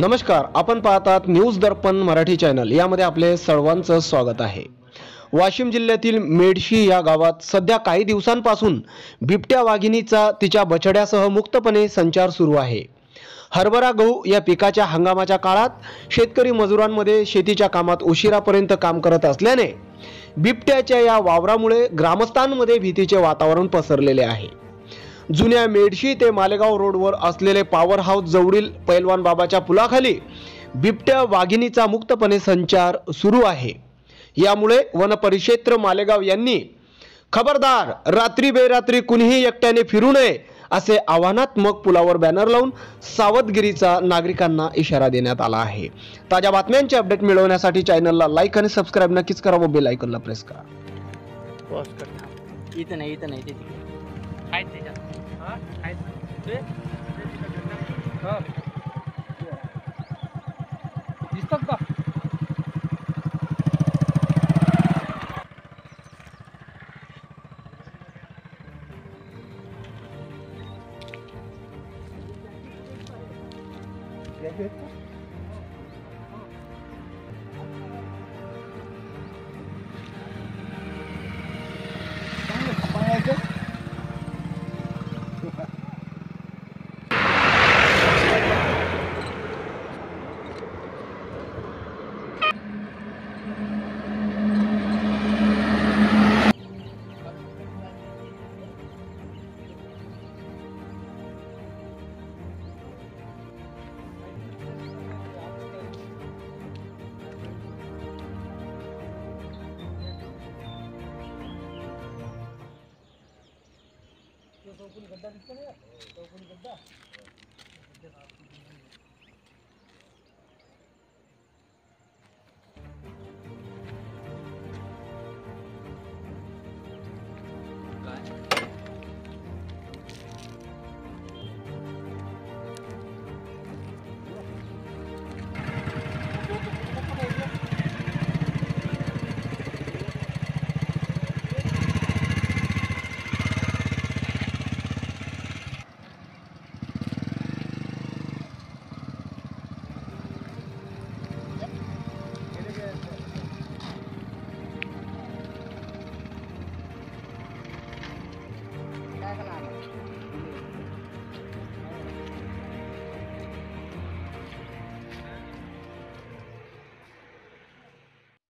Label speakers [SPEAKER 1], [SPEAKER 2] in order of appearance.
[SPEAKER 1] नमस्कार, आपण पाहतात न्यूज दर्पण मराठी चॅनल। यामध्ये आपले सर्वांचं स्वागत आहे। वाशिम जिल्ह्यातील मेडशी या गावात सध्या काही दिवसांपासून बिबट्या वाघिणीचा तिच्या बछड्यासह मुक्तपणे संचार सुरू आहे। हरभरा गहू या पिकाच्या हंगामाच्या काळात शेतकरी मजुरांमध्ये शेतीच्या कामात उशिरापर्यंत काम करत असल्याने बिबट्याच्या या वावरामुळे ग्रामस्थांमध्ये भीतीचे वातावरण पसरलेले आहे। जुन्या मेडशी ते मालेगाव रोडवर असलेले पॉवर हाऊस जवळील पैलवान बाबाच्या पुलाखाली बिबट्या वाघिणीचा मुक्तपणे संचार सुरू आहे। यामुळे वन परिक्षेत्र मालेगाव यांनी खबरदार, रात्री बेरात्री कुणीही एकट्याने फिरू नये असे आव्हानात्मक पुलावर बॅनर लावून सावधगिरीचा नागरिकांना इशारा देण्यात आला आहे। ताज्या बातम्यांचे अपडेट मिळवण्यासाठी चॅनलला लाईक आणि सबस्क्राइब नक्कीच करा व बेल आयकॉनला प्रेस करा।
[SPEAKER 2] पॉज कर। इथं नाही ते आहेत त्याच्यात। हां आहेत ते हां दिसतात का? चौकोनी गड्ढा दिसतो ना, चौकोनी गड्ढा